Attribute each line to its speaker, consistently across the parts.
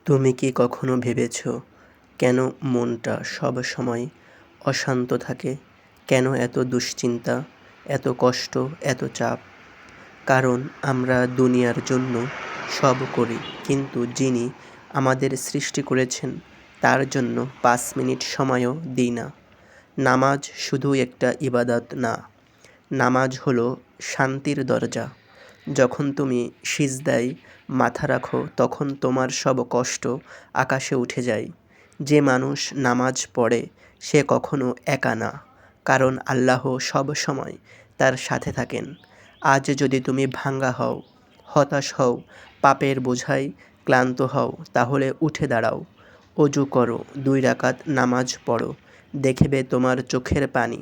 Speaker 1: তুমি কি কখনো ভেবেছ কেন মনটা সব সময় অশান্ত থাকে? কেন এত দুশ্চিন্তা, এত কষ্ট, এত চাপ? কারণ আমরা দুনিয়ার জন্য সব করি, কিন্তু যিনি আমাদের সৃষ্টি করেছেন তার জন্য ৫ মিনিট সময়ও দিই না। নামাজ শুধু একটা ইবাদত না, নামাজ হলো শান্তির দরজা। যখন তুমি সিজদায় মাথা রাখো তখন তোমার সব কষ্ট আকাশে উঠে যায়। যে মানুষ নামাজ পড়ে সে কখনো একা না, কারণ আল্লাহ সব সময় তার সাথে থাকেন। আজ যদি তুমি ভাঙ্গা হও, হতাশ হও, পাপের বোঝায় ক্লান্ত হও, তাহলে উঠে দাঁড়াও, অজু করো, ২ রাকাত নামাজ পড়ো। দেখবে তোমার চোখের পানি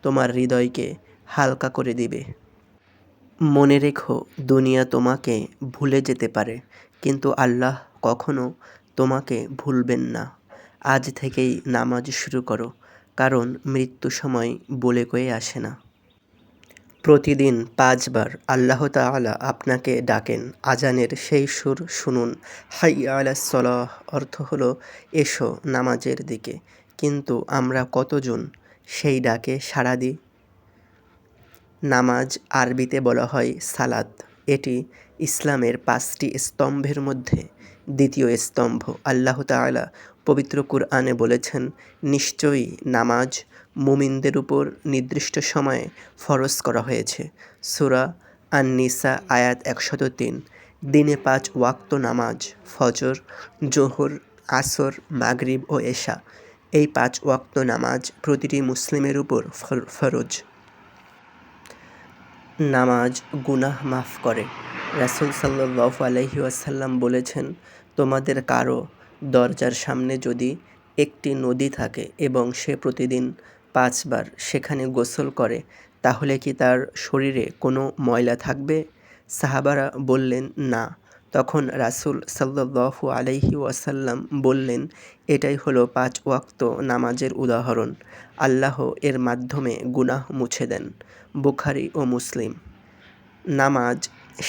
Speaker 1: তোমার হৃদয়কে হালকা করে দিবে। মনে রেখো, দুনিয়া তোমাকে ভুলে যেতে পারে, কিন্তু আল্লাহ কখনো তোমাকে ভুলবেন না। আজ থেকেই নামাজ শুরু করো, কারণ মৃত্যু সময় বলে কয়ে আসে না। প্রতিদিন ৫ বার আল্লাহ তাআলা আপনাকে ডাকেন। আজানের সেই সুর শুনুন, হাইয়া আলাস সালাহ, অর্থ হলো এসো নামাজের দিকে। কিন্তু আমরা কতজন সেই ডাকে সাড়া দিই? নামাজ আরবিতে বলা হয় সালাত। এটি ইসলামের ৫টি স্তম্ভের মধ্যে দ্বিতীয় স্তম্ভ। আল্লাহ তাআলা পবিত্র কুরআনে বলেছেন, নিশ্চয়ই নামাজ মুমিনদের উপর নির্দিষ্ট সময়ে ফরজ করা হয়েছে। সূরা আন-নিসা আয়াত ১০৩। দিনে ৫ ওয়াক্ত নামাজ, ফজর, যোহর, আসর, মাগরিব ও এশা। এই ৫ ওয়াক্ত নামাজ প্রতিটি মুসলিমের উপর ফরজ। নামাজ গুনাহ মাফ করে। রাসূল সাল্লাল্লাহু আলাইহি ওয়াসাল্লাম বলেছেন, তোমাদের কারো দরজার সামনে যদি একটি নদী থাকে এবং সে প্রতিদিন ৫ বার সেখানে গোসল করে, তাহলে কি তার শরীরে কোনো ময়লা থাকবে? সাহাবারা বললেন, না। তখন রাসূল সাল্লাল্লাহু আলাইহি ওয়াসাল্লাম বললেন, এটাই হলো ৫ ওয়াক্ত নামাজের উদাহরণ। আল্লাহ এর মাধ্যমে গুনাহ মুছে দেন। বুখারী ও মুসলিম। নামাজ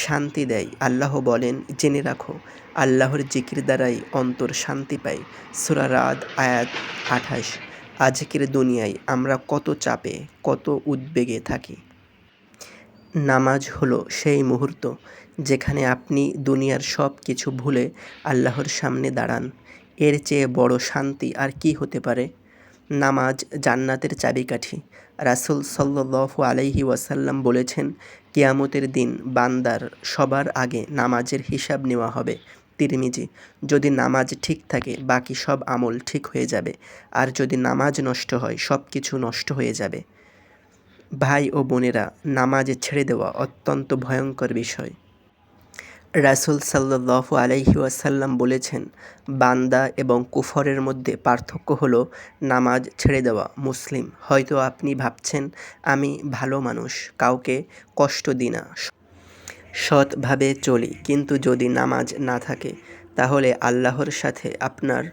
Speaker 1: শান্তি দেয়। আল্লাহ বলেন, জেনে রাখো, আল্লাহর জিকির দ্বারাই অন্তর শান্তি পায়। সূরা রাদ আয়াত ২৮। আজকের দুনিয়ায় আমরা কত চাপে, কত উদ্বেগে থাকি। নামাজ হলো সেই মুহূর্ত যেখানে আপনি দুনিয়ার সব কিছু ভুলে আল্লাহর সামনে দাঁড়ান। এর চেয়ে বড় শান্তি আর কী হতে পারে? নামাজ জান্নাতের চাবিকাঠি। রাসূল সাল্লাল্লাহু আলাইহি ওয়াসাল্লাম বলেছেন, কিয়ামতের দিন বান্দার সবার আগে নামাজের হিসাব নেওয়া হবে। তিরমিজি। যদি নামাজ ঠিক থাকে বাকি সব আমল ঠিক হয়ে যাবে, আর যদি নামাজ নষ্ট হয় সব কিছু নষ্ট হয়ে যাবে। ভাই ও বোনেরা, নামাজ ছেড়ে দেওয়া অত্যন্ত ভয়ঙ্কর বিষয়। রাসূল সাল্লাল্লাহু আলাইহি ওয়াসাল্লাম বলেছেন, বান্দা এবং কুফরের মধ্যে পার্থক্য হলো নামাজ ছেড়ে দেওয়া। মুসলিম। হয়তো আপনি ভাবছেন, আমি ভালো মানুষ, কাউকে কষ্ট দিই না, সৎভাবে চলি, কিন্তু যদি নামাজ না থাকে তাহলে আল্লাহর সাথে আপনার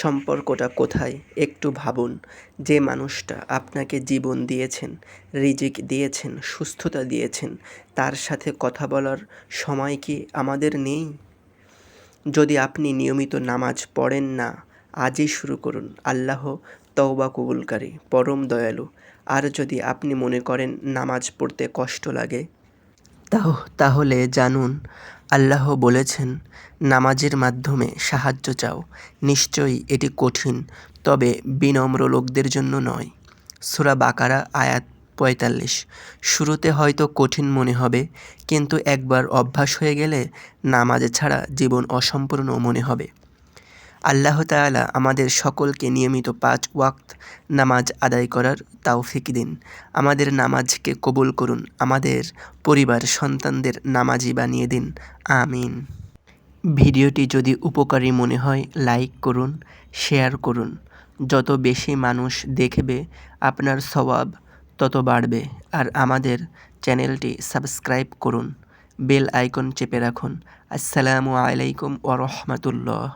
Speaker 1: সম্পর্কটা কোথায়? একটু ভাবুন, যে মানুষটা আপনাকে জীবন দিয়েছেন, রিজিক দিয়েছেন, সুস্থতা দিয়েছেন, তার সাথে কথা বলার সময় কি আমাদের নেই? যদি আপনি নিয়মিত নামাজ পড়েন না, আজই শুরু করুন। আল্লাহ তওবা কবুলকারী, পরম দয়ালু। আর যদি আপনি মনে করেন নামাজ পড়তে কষ্ট লাগে, তাহলে জানুন, আল্লাহ বলেছেন, নামাজের মাধ্যমে সাহায্য চাও। নিশ্চয়ই এটি কঠিন, তবে বিনম্র লোকদের জন্য নয়। সূরা বাকারা আয়াত ৪৫। শুরুতে হয়তো কঠিন মনে হবে, কিন্তু একবার অভ্যাস হয়ে গেলে নামাজ ছাড়া জীবন অসম্পূর্ণ মনে হবে। আল্লাহ তাআলা আমাদের সকলকে নিয়মিত ৫ ওয়াক্ত নামাজ আদায় করার তৌফিক দিন। আমাদের নামাজকে কবুল করুন। আমাদের পরিবার সন্তানদের নামাজি বানিয়ে দিন। আমিন। ভিডিওটি যদি উপকারী মনে হয় লাইক করুন, শেয়ার করুন। যত বেশি মানুষ দেখবে আপনার সওয়াব তত বাড়বে। আর আমাদের চ্যানেলটি সাবস্ক্রাইব করুন, বেল আইকন চেপে রাখুন। আসসালামু আলাইকুম ওয়া রাহমাতুল্লাহ।